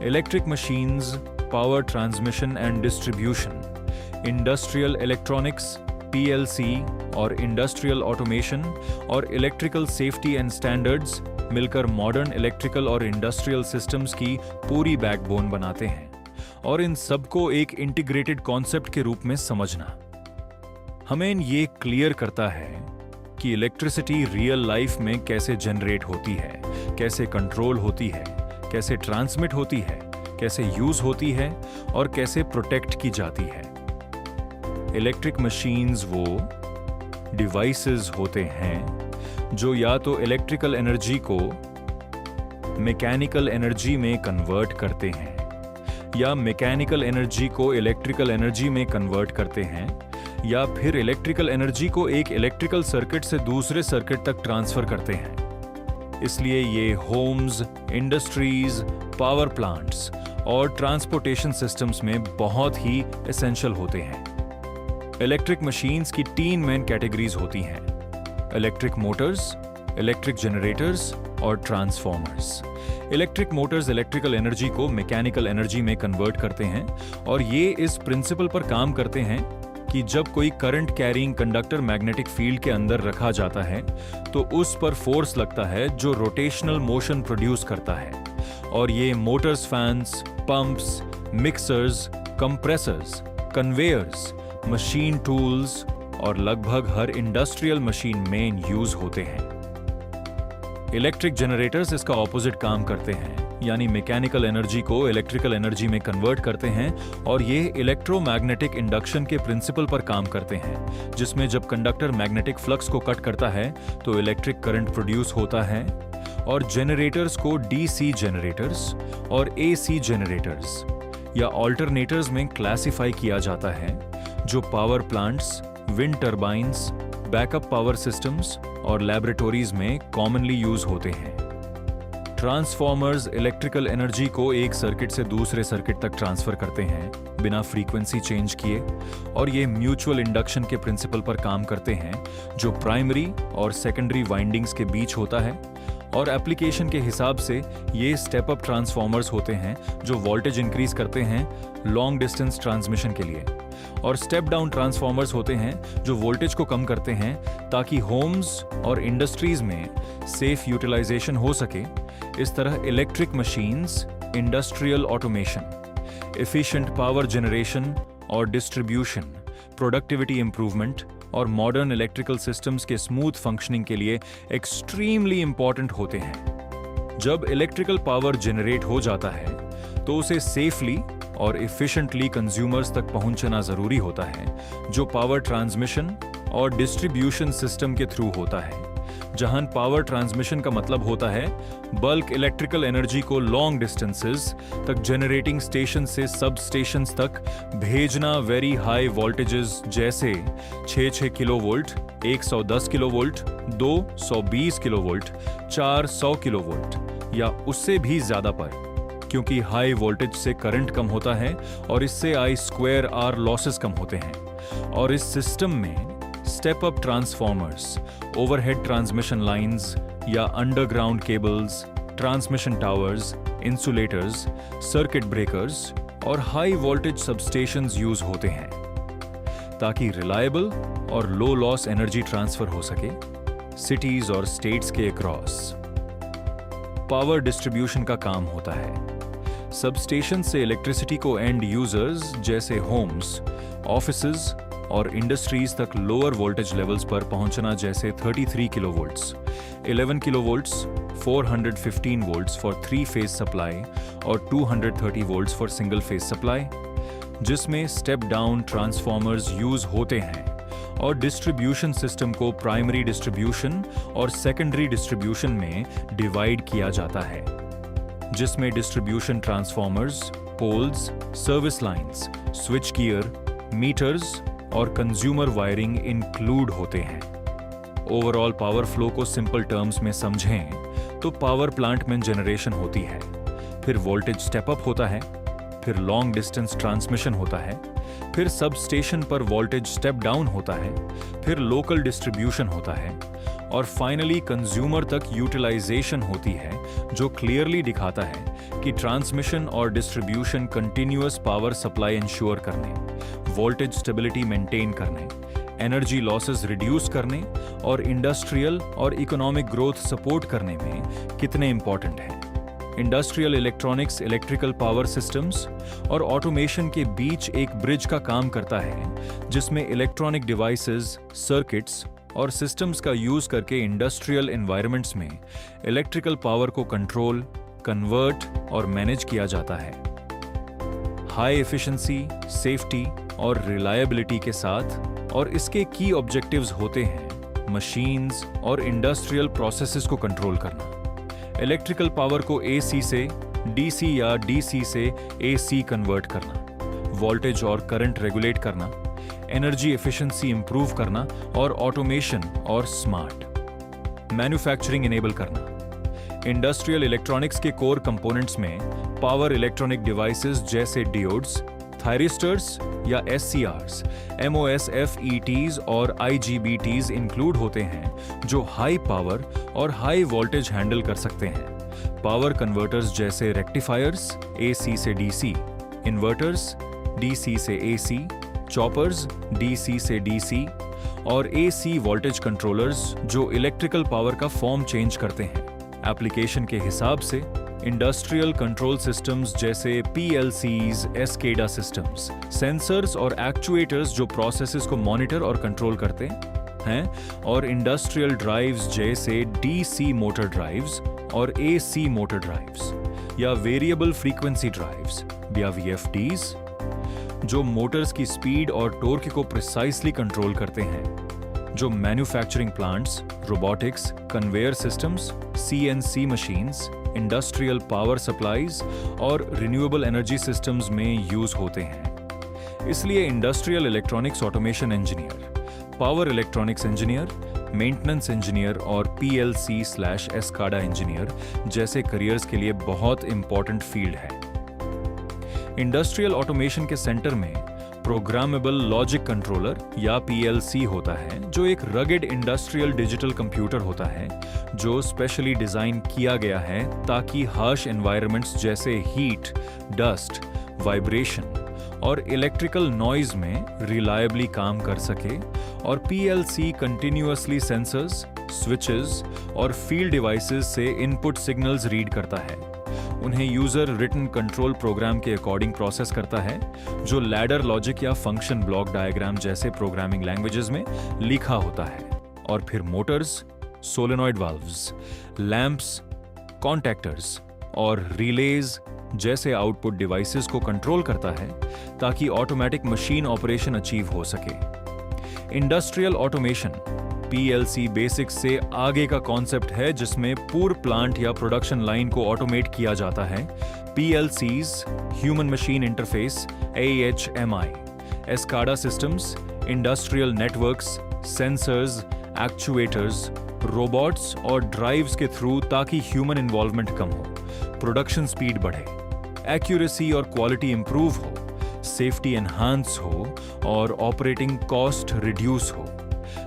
Electric machines, power transmission and distribution, industrial electronics, PLC और industrial automation और electrical safety and standards मिलकर modern electrical और industrial systems की पूरी backbone बनाते हैं। और इन सबको एक इंटीग्रेटेड कॉन्सेप्ट के रूप में समझना हमें ये क्लियर करता है कि इलेक्ट्रिसिटी रियल लाइफ में कैसे जनरेट होती है, कैसे कंट्रोल होती है, कैसे ट्रांसमिट होती है, कैसे यूज होती है और कैसे प्रोटेक्ट की जाती है। इलेक्ट्रिक मशीन्स वो डिवाइसेस होते हैं जो या तो इलेक्ट्रिकल एनर्जी को मैकेनिकल एनर्जी में कन्वर्ट करते हैं या मैकेनिकल एनर्जी को इलेक्ट्रिकल एनर्जी में कन्वर्ट करते हैं या फिर इलेक्ट्रिकल एनर्जी को एक इलेक्ट्रिकल सर्किट से दूसरे सर्किट तक ट्रांसफर करते हैं। इसलिए ये होम्स, इंडस्ट्रीज, पावर प्लांट्स और ट्रांसपोर्टेशन सिस्टम्स में बहुत ही एसेंशियल होते हैं। इलेक्ट्रिक मशीन्स की 3 मेन कैटेगरीज होती हैं: इलेक्ट्रिक मोटर्स, इलेक्ट्रिक जनरेटर्स और transformers. Electric Motors electrical energy को मैकेनिकल एनर्जी में कन्वर्ट करते हैं और ये इस प्रिंसिपल पर काम करते हैं कि जब कोई current carrying conductor magnetic field के अंदर रखा जाता है तो उस पर फोर्स लगता है जो रोटेशनल मोशन प्रोड्यूस करता है। और ये Motors, fans, pumps, mixers, compressors, conveyors, machine tools और लगभग हर इंडस्ट्रियल मशीन में यूज होते हैं। इलेक्ट्रिक जनरेटर्स इसका ऑपोजिट काम करते हैं, यानी मैकेनिकल एनर्जी को इलेक्ट्रिकल एनर्जी में कन्वर्ट करते हैं और ये इलेक्ट्रोमैग्नेटिक इंडक्शन के प्रिंसिपल पर काम करते हैं, जिसमें जब कंडक्टर मैग्नेटिक फ्लक्स को कट करता है तो इलेक्ट्रिक करंट प्रोड्यूस होता है। और जनरेटर्स को डीसी जनरेटर्स और एसी जनरेटर्स या ऑल्टरनेटर्स में क्लासिफाई किया जाता है, जो power plants, wind turbines, backup power systems और लैबोरेटरीज में कॉमनली यूज होते हैं। ट्रांसफॉर्मर्स इलेक्ट्रिकल एनर्जी को एक सर्किट से दूसरे सर्किट तक ट्रांसफर करते हैं बिना फ्रीक्वेंसी चेंज किए, और ये म्यूचुअल इंडक्शन के प्रिंसिपल पर काम करते हैं जो प्राइमरी और सेकेंडरी वाइंडिंग्स के बीच होता है। और एप्लीकेशन के हिसाब से ये स्टेप अप ट्रांसफॉर्मर्स होते हैं जो वोल्टेज इंक्रीज करते हैं लॉन्ग डिस्टेंस ट्रांसमिशन के लिए, और स्टेप डाउन ट्रांसफॉर्मर्स होते हैं जो वोल्टेज को कम करते हैं ताकि होम्स और इंडस्ट्रीज में सेफ यूटिलाइजेशन हो सके। इस तरह electric machines, industrial automation, efficient power generation और डिस्ट्रीब्यूशन, प्रोडक्टिविटी इंप्रूवमेंट और मॉडर्न इलेक्ट्रिकल सिस्टम्स के स्मूथ फंक्शनिंग के लिए एक्सट्रीमली इंपॉर्टेंट होते हैं। जब इलेक्ट्रिकल पावर जनरेट हो जाता है तो उसे सेफली और एफिशिएंटली कंज्यूमर्स तक पहुंचना जरूरी होता है, जो पावर ट्रांसमिशन और डिस्ट्रीब्यूशन सिस्टम के थ्रू होता है। जहां पावर ट्रांसमिशन का मतलब होता है बल्क इलेक्ट्रिकल एनर्जी को लॉन्ग डिस्टेंसेस तक जनरेटिंग स्टेशन से सब स्टेशंस तक भेजना वेरी हाई वोल्टेजेस जैसे 6 किलोवोल्ट, 110 किलोवोल्ट, 220 किलोवोल्ट, 400 किलोवोल्ट या उससे भी ज्यादा पर, क्योंकि हाई वोल्टेज से करंट कम होता है और इससे I²R लॉसेस कम होते हैं। और इस सिस्टम में step up transformers, overhead transmission lines या underground cables, transmission towers, insulators, circuit breakers और हाई वोल्टेज सबस्टेशंस यूज होते हैं ताकि रिलायबल और लो लॉस एनर्जी ट्रांसफर हो सके सिटीज और स्टेट्स के अक्रॉस। पावर डिस्ट्रीब्यूशन का काम होता है सबस्टेशन से इलेक्ट्रिसिटी को एंड यूजर्स जैसे होम्स, ऑफिसेज और इंडस्ट्रीज तक लोअर वोल्टेज लेवल्स पर पहुंचना, जैसे 33 kilovolts, 11 kilovolts, 415 volts for 3 phase supply और 230 volts for single phase supply, जिसमें स्टेप डाउन ट्रांसफॉर्मर्स यूज होते हैं। और डिस्ट्रीब्यूशन सिस्टम को प्राइमरी डिस्ट्रीब्यूशन और सेकेंडरी डिस्ट्रीब्यूशन में डिवाइड किया जाता है, जिसमें distribution transformers, poles, service lines, switch gear, meters और कंज्यूमर वायरिंग इंक्लूड होते हैं। ओवरऑल पावर फ्लो को सिंपल टर्म्स में समझें तो पावर प्लांट में जनरेशन होती है, फिर वोल्टेज स्टेप अप होता है, फिर लॉन्ग डिस्टेंस ट्रांसमिशन होता है, फिर सब स्टेशन पर वोल्टेज स्टेप डाउन होता है, फिर लोकल डिस्ट्रीब्यूशन होता है और फाइनली कंज्यूमर तक यूटिलाइजेशन होती है, जो क्लियरली दिखाता है कि ट्रांसमिशन और distribution continuous power supply ensure करने, वोल्टेज स्टेबिलिटी मेंटेन करने, एनर्जी लॉसेस रिड्यूस करने और इंडस्ट्रियल और इकोनॉमिक ग्रोथ सपोर्ट करने में कितने इंपॉर्टेंट हैं। Industrial electronics electrical power systems और ऑटोमेशन के बीच एक ब्रिज का काम करता है, जिसमें इलेक्ट्रॉनिक डिवाइसेस, सर्किट्स और सिस्टम्स का यूज करके इंडस्ट्रियल एनवायरनमेंट्स में इलेक्ट्रिकल पावर को कंट्रोल, कन्वर्ट और मैनेज किया जाता है। हाई एफिशिएंसी, सेफ्टी और रिलायबिलिटी के साथ, और इसके की ऑब्जेक्टिव्स होते हैं मशीन्स और इंडस्ट्रियल प्रोसेसेस को कंट्रोल करना, इलेक्ट्रिकल पावर को एसी से डीसी या डीसी से एसी कन्वर्ट करना, वोल्टेज और करंट रेगुलेट करना, एनर्जी एफिशिएंसी इंप्रूव करना और ऑटोमेशन और स्मार्ट मैन्युफैक्चरिंग इनेबल करना। इंडस्ट्रियल इलेक्ट्रॉनिक्स के कोर कंपोनेंट्स में पावर इलेक्ट्रॉनिक डिवाइसेस जैसे डियोड्स, थायरिस्टर्स या एससीआरस, एमओएसएफईटीज और आईजीबीटीज इंक्लूड होते हैं, जो हाई पावर और हाई वोल्टेज हैंडल कर सकते हैं। पावर कन्वर्टर्स जैसे रेक्टिफायर्स, एसी से डीसी, इन्वर्टर्स, डीसी से एसी, चॉपर्स, डीसी से डीसी और एसी वोल्टेज कंट्रोलर्स, जो इलेक्ट्रिकल पावर का फॉर्म चेंज करते हैं। एप्लीकेशन के हिसाब से इंडस्ट्रियल कंट्रोल सिस्टम्स जैसे पीएलसीज, एस्केडा सिस्टम्स, सेंसर्स और एक्चुएटर्स जो प्रोसेसेस को मॉनिटर और कंट्रोल करते हैं, और इंडस्ट्रियल ड्राइव्स जैसे डीसी मोटर ड्राइव्स और एसी मोटर ड्राइव्स या वेरिएबल फ्रीक्वेंसी ड्राइव्स या वीएफडीज, जो मोटर्स की स्पीड और टॉर्क को प्रिसाइसली कंट्रोल करते हैं, जो manufacturing plants, robotics, conveyor systems, CNC machines, industrial power supplies और रिन्यूएबल एनर्जी सिस्टम्स में यूज होते हैं। इसलिए industrial electronics automation engineer, power electronics engineer, maintenance engineer और पीएलसी/एस्काडा इंजीनियर जैसे करियर्स के लिए बहुत इंपॉर्टेंट फील्ड है। इंडस्ट्रियल ऑटोमेशन के सेंटर में प्रोग्रामेबल लॉजिक कंट्रोलर या पीएलसी होता है, जो एक रगेड इंडस्ट्रियल डिजिटल कंप्यूटर होता है, जो स्पेशली डिजाइन किया गया है ताकि हार्श एनवायरनमेंट्स जैसे हीट, डस्ट, वाइब्रेशन और इलेक्ट्रिकल नॉइज में रिलायबली काम कर सके। और पीएलसी कंटिन्यूअसली सेंसर्स, स्विचेस और फील्ड डिवाइसेस से इनपुट सिग्नल्स रीड करता है, उन्हें यूजर रिटन कंट्रोल प्रोग्राम के अकॉर्डिंग प्रोसेस करता है, जो लैडर लॉजिक या फंक्शन ब्लॉक डायग्राम जैसे प्रोग्रामिंग लैंग्वेजेस में लिखा होता है। और फिर Motors, solenoid valves, lamps, contactors और रिलेज जैसे आउटपुट डिवाइसेस को कंट्रोल करता है ताकि ऑटोमेटिक मशीन ऑपरेशन अचीव हो सके। इंडस्ट्रियल ऑटोमेशन पीएलसी बेसिक्स से आगे का कॉन्सेप्ट है, जिसमें पूर्ण प्लांट या प्रोडक्शन लाइन को ऑटोमेट किया जाता है। पीएलसीज, human machine interface, AHMI, Escada systems, industrial networks, sensors, actuators, robots और ड्राइव्स के थ्रू, ताकि ह्यूमन इन्वॉल्वमेंट कम हो, प्रोडक्शन स्पीड बढ़े, एक्यूरेसी और क्वालिटी इंप्रूव हो, सेफ्टी एनहांस हो और ऑपरेटिंग कॉस्ट रिड्यूस हो।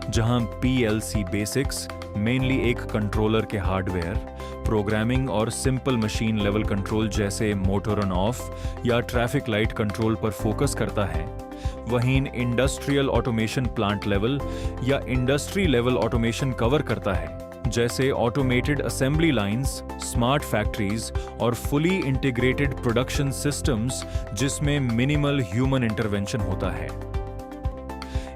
जहां पीएलसी बेसिक्स मेनली एक कंट्रोलर के हार्डवेयर, प्रोग्रामिंग और सिंपल मशीन लेवल कंट्रोल जैसे मोटर ऑन ऑफ या ट्रैफिक लाइट कंट्रोल पर फोकस करता है, वहीं इंडस्ट्रियल ऑटोमेशन प्लांट लेवल या इंडस्ट्री लेवल ऑटोमेशन कवर करता है, जैसे automated assembly lines, smart factories और फुली इंटीग्रेटेड प्रोडक्शन सिस्टम्स, जिसमें मिनिमल ह्यूमन इंटरवेंशन होता है।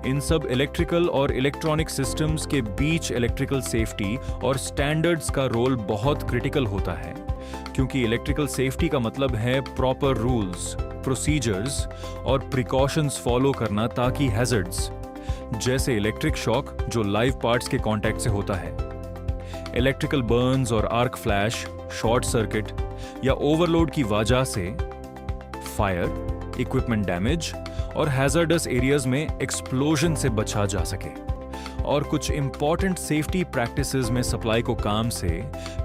इन सब इलेक्ट्रिकल और इलेक्ट्रॉनिक सिस्टम्स के बीच इलेक्ट्रिकल सेफ्टी और स्टैंडर्ड्स का रोल बहुत क्रिटिकल होता है, क्योंकि इलेक्ट्रिकल सेफ्टी का मतलब है प्रॉपर रूल्स, प्रोसीजर्स और प्रिकॉशंस फॉलो करना, ताकि हैजर्ड्स जैसे इलेक्ट्रिक शॉक, जो लाइव पार्ट्स के कांटेक्ट से होता है, इलेक्ट्रिकल बर्न्स और आर्क फ्लैश, शॉर्ट सर्किट या ओवरलोड की वजह से फायर, इक्विपमेंट डैमेज और हैजर्डस एरियाज में एक्सप्लोजन से बचा जा सके। और कुछ इंपॉर्टेंट सेफ्टी प्रैक्टिसेस में सप्लाई को काम से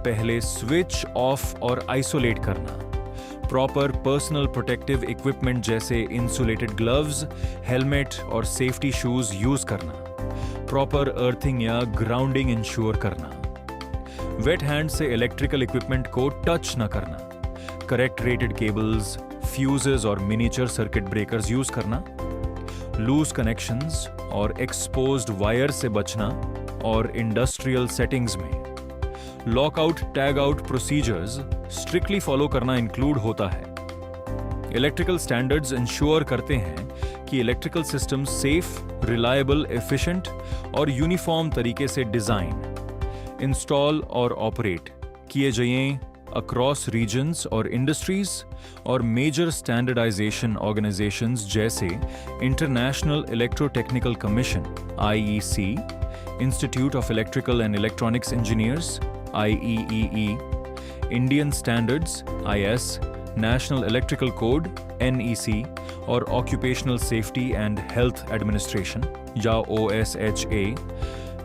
पहले स्विच ऑफ और आइसोलेट करना, प्रॉपर पर्सनल प्रोटेक्टिव इक्विपमेंट जैसे इंसुलेटेड ग्लव्स, हेलमेट और सेफ्टी शूज यूज करना, प्रॉपर अर्थिंग या ग्राउंडिंग इंश्योर करना, वेट हैंड से इलेक्ट्रिकल इक्विपमेंट को टच न करना, करेक्ट रेटेड केबल्स, फ्यूजेस और मिनिएचर सर्किट ब्रेकर्स यूज करना, लूज कनेक्शंस और एक्सपोज्ड वायर से बचना और इंडस्ट्रियल सेटिंग्स में lockout tag out procedures strictly follow करना इंक्लूड होता है। इलेक्ट्रिकल स्टैंडर्ड्स इंश्योर करते हैं कि electrical system safe, reliable, efficient और यूनिफॉर्म तरीके से डिजाइन, इंस्टॉल और ऑपरेट किए जाएं अक्रॉस रीजन्स और इंडस्ट्रीज और मेजर स्टैंडर्डाइजेशन ऑर्गेनाइजेशंस जैसे international electrotechnical commission (IEC), institute of electrical and electronics engineers (IEEE), Indian standards (IS), national electrical code (NEC) और occupational safety and health administration या OSHA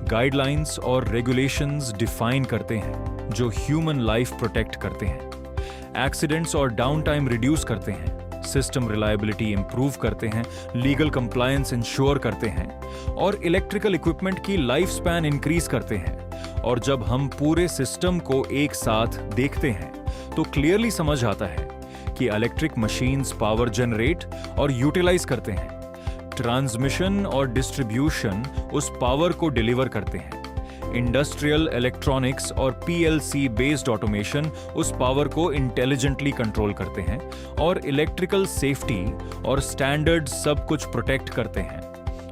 guidelines और regulations define करते हैं जो human life protect करते हैं, accidents और down time reduce करते हैं, सिस्टम रिलायबिलिटी इंप्रूव करते हैं, लीगल कंप्लायंस इंश्योर करते हैं और इलेक्ट्रिकल इक्विपमेंट की लाइफ स्पैन इंक्रीज करते हैं। और जब हम पूरे सिस्टम को एक साथ देखते हैं तो क्लियरली समझ आता है कि इलेक्ट्रिक मशीन्स पावर जनरेट और यूटिलाइज करते हैं, ट्रांसमिशन और डिस्ट्रीब्यूशन उस पावर को डिलीवर करते हैं, इंडस्ट्रियल इलेक्ट्रॉनिक्स और PLC बेस्ड ऑटोमेशन उस पावर को इंटेलिजेंटली कंट्रोल करते हैं और इलेक्ट्रिकल सेफ्टी और स्टैंडर्ड सब कुछ प्रोटेक्ट करते हैं।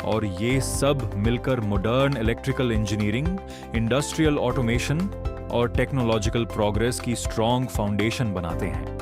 और ये सब मिलकर modern electrical engineering, industrial automation और टेक्नोलॉजिकल प्रोग्रेस की स्ट्रॉन्ग फाउंडेशन बनाते हैं।